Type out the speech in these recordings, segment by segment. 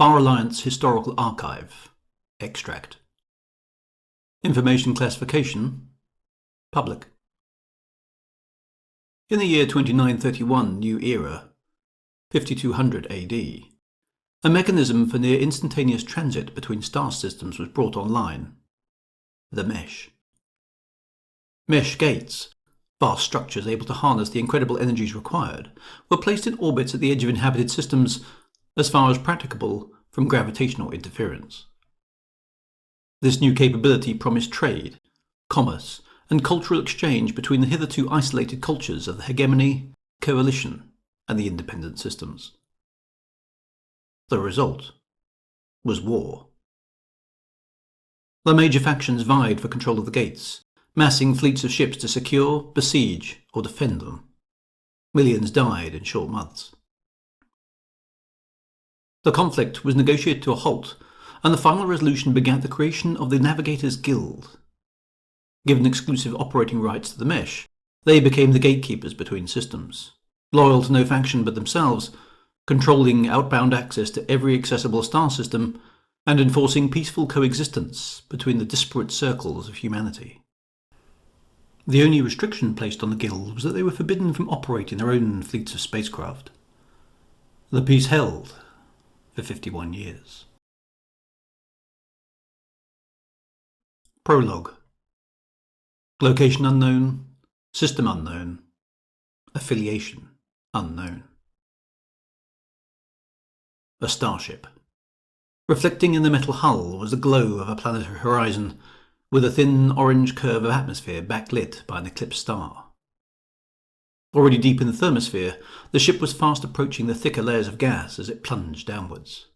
Bar Alliance Historical Archive. Extract. Information classification. Public. In the year 2931 New Era, 5200 AD, a mechanism for near instantaneous transit between star systems was brought online. The Mesh. Mesh gates, vast structures able to harness the incredible energies required, were placed in orbits at the edge of inhabited systems as far as practicable from gravitational interference. This new capability promised trade, commerce, and cultural exchange between the hitherto isolated cultures of the hegemony, coalition, and the independent systems. The result was war. The major factions vied for control of the gates, massing fleets of ships to secure, besiege, or defend them. Millions died in short months. The conflict was negotiated to a halt, and the final resolution begat the creation of the Navigators' Guild. Given exclusive operating rights to the Mesh, they became the gatekeepers between systems, loyal to no faction but themselves, controlling outbound access to every accessible star system, and enforcing peaceful coexistence between the disparate circles of humanity. The only restriction placed on the Guild was that they were forbidden from operating their own fleets of spacecraft. The peace held for 51 years. Prologue. Location unknown, system unknown, affiliation unknown. A starship. Reflecting in the metal hull was the glow of a planetary horizon, with a thin orange curve of atmosphere backlit by an eclipsed star. Already deep in the thermosphere, the ship was fast approaching the thicker layers of gas as it plunged downwards.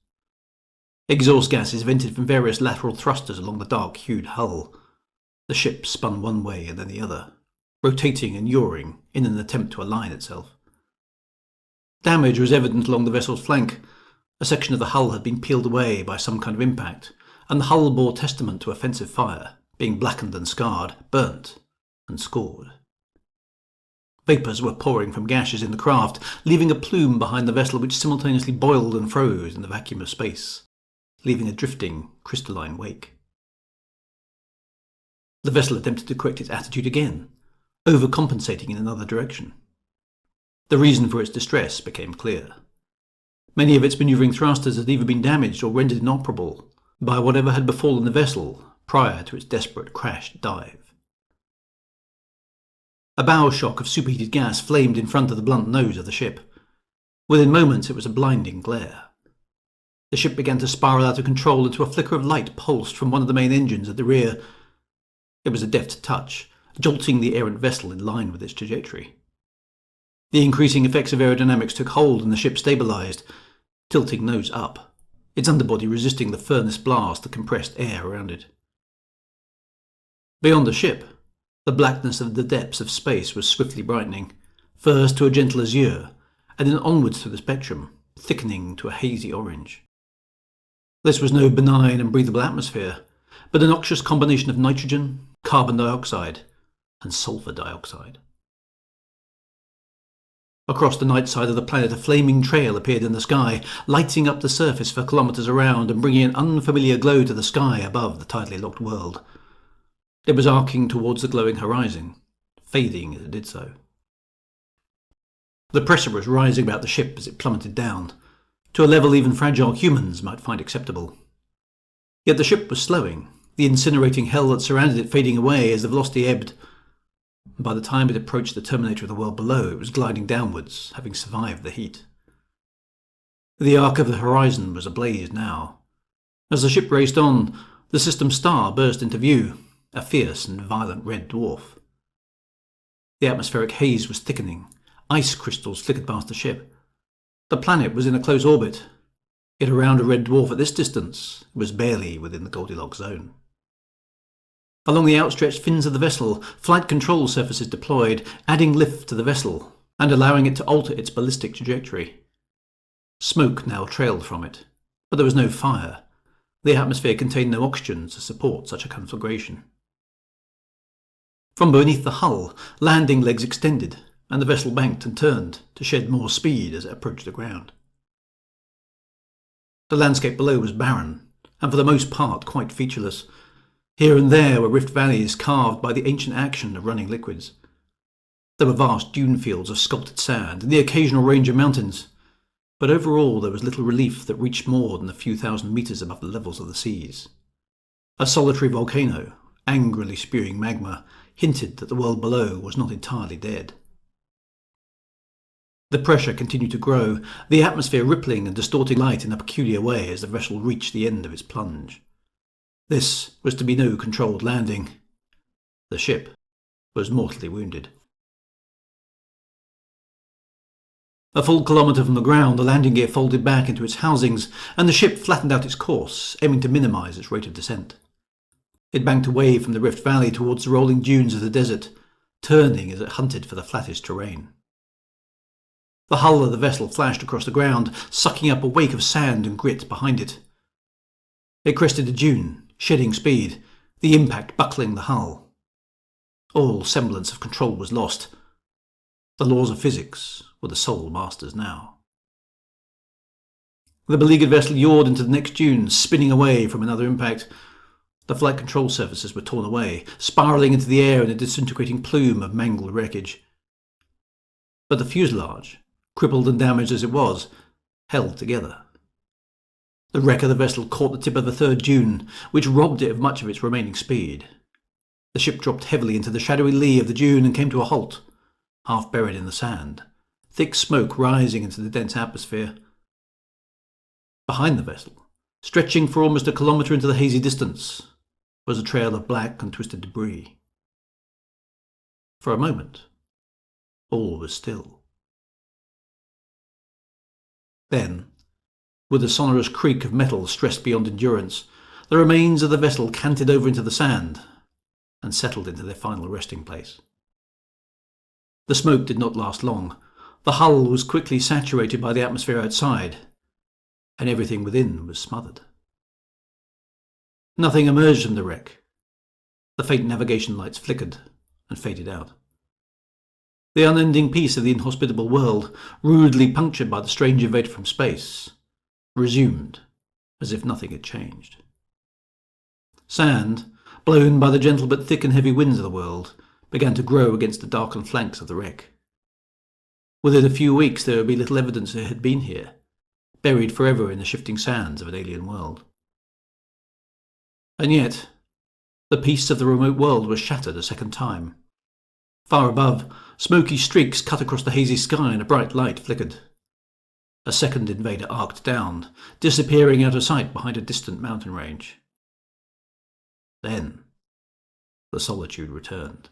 Exhaust gases vented from various lateral thrusters along the dark-hued hull. The ship spun one way and then the other, rotating and yawing in an attempt to align itself. Damage was evident along the vessel's flank. A section of the hull had been peeled away by some kind of impact, and the hull bore testament to offensive fire, being blackened and scarred, burnt and scored. Vapours were pouring from gashes in the craft, leaving a plume behind the vessel which simultaneously boiled and froze in the vacuum of space, leaving a drifting, crystalline wake. The vessel attempted to correct its attitude again, overcompensating in another direction. The reason for its distress became clear. Many of its manoeuvring thrusters had either been damaged or rendered inoperable by whatever had befallen the vessel prior to its desperate crash dive. A bow shock of superheated gas flamed in front of the blunt nose of the ship. Within moments it was a blinding glare. The ship began to spiral out of control into a flicker of light pulsed from one of the main engines at the rear. It was a deft touch, jolting the errant vessel in line with its trajectory. The increasing effects of aerodynamics took hold and the ship stabilized, tilting nose up, its underbody resisting the furnace blast of compressed air around it. Beyond the ship, the blackness of the depths of space was swiftly brightening, first to a gentle azure, and then onwards through the spectrum, thickening to a hazy orange. This was no benign and breathable atmosphere, but a noxious combination of nitrogen, carbon dioxide, and sulfur dioxide. Across the night side of the planet a flaming trail appeared in the sky, lighting up the surface for kilometres around and bringing an unfamiliar glow to the sky above the tidally locked world. It was arcing towards the glowing horizon, fading as it did so. The pressure was rising about the ship as it plummeted down, to a level even fragile humans might find acceptable. Yet the ship was slowing, the incinerating hell that surrounded it fading away as the velocity ebbed. By the time it approached the terminator of the world below, it was gliding downwards, having survived the heat. The arc of the horizon was ablaze now. As the ship raced on, the system star burst into view, a fierce and violent red dwarf. The atmospheric haze was thickening. Ice crystals flickered past the ship. The planet was in a close orbit, yet around a red dwarf at this distance it was barely within the Goldilocks zone. Along the outstretched fins of the vessel, flight control surfaces deployed, adding lift to the vessel and allowing it to alter its ballistic trajectory. Smoke now trailed from it, but there was no fire. The atmosphere contained no oxygen to support such a conflagration. From beneath the hull, landing legs extended, and the vessel banked and turned to shed more speed as it approached the ground. The landscape below was barren, and for the most part quite featureless. Here and there were rift valleys carved by the ancient action of running liquids. There were vast dune fields of sculpted sand and the occasional range of mountains, but overall there was little relief that reached more than a few thousand metres above the levels of the seas. A solitary volcano, angrily spewing magma, hinted that the world below was not entirely dead. The pressure continued to grow, the atmosphere rippling and distorting light in a peculiar way as the vessel reached the end of its plunge. This was to be no controlled landing. The ship was mortally wounded. A full kilometre from the ground, the landing gear folded back into its housings, and the ship flattened out its course, aiming to minimise its rate of descent. It banked away from the rift valley towards the rolling dunes of the desert, turning as it hunted for the flattest terrain. The hull of the vessel flashed across the ground, sucking up a wake of sand and grit behind it. It crested a dune, shedding speed, the impact buckling the hull. All semblance of control was lost. The laws of physics were the sole masters now. The beleaguered vessel yawed into the next dune, spinning away from another impact. The flight control surfaces were torn away, spiralling into the air in a disintegrating plume of mangled wreckage. But the fuselage, crippled and damaged as it was, held together. The wreck of the vessel caught the tip of the third dune, which robbed it of much of its remaining speed. The ship dropped heavily into the shadowy lee of the dune and came to a halt, half buried in the sand, thick smoke rising into the dense atmosphere. Behind the vessel, stretching for almost a kilometre into the hazy distance, was a trail of black and twisted debris. For a moment, all was still. Then, with a sonorous creak of metal stressed beyond endurance, the remains of the vessel canted over into the sand and settled into their final resting place. The smoke did not last long. The hull was quickly saturated by the atmosphere outside, and everything within was smothered. Nothing emerged from the wreck. The faint navigation lights flickered and faded out. The unending peace of the inhospitable world, rudely punctured by the strange invader from space, resumed as if nothing had changed. Sand, blown by the gentle but thick and heavy winds of the world, began to grow against the darkened flanks of the wreck. Within a few weeks there would be little evidence it had been here, buried forever in the shifting sands of an alien world. And yet, the peace of the remote world was shattered a second time. Far above, smoky streaks cut across the hazy sky and a bright light flickered. A second invader arced down, disappearing out of sight behind a distant mountain range. Then, the solitude returned.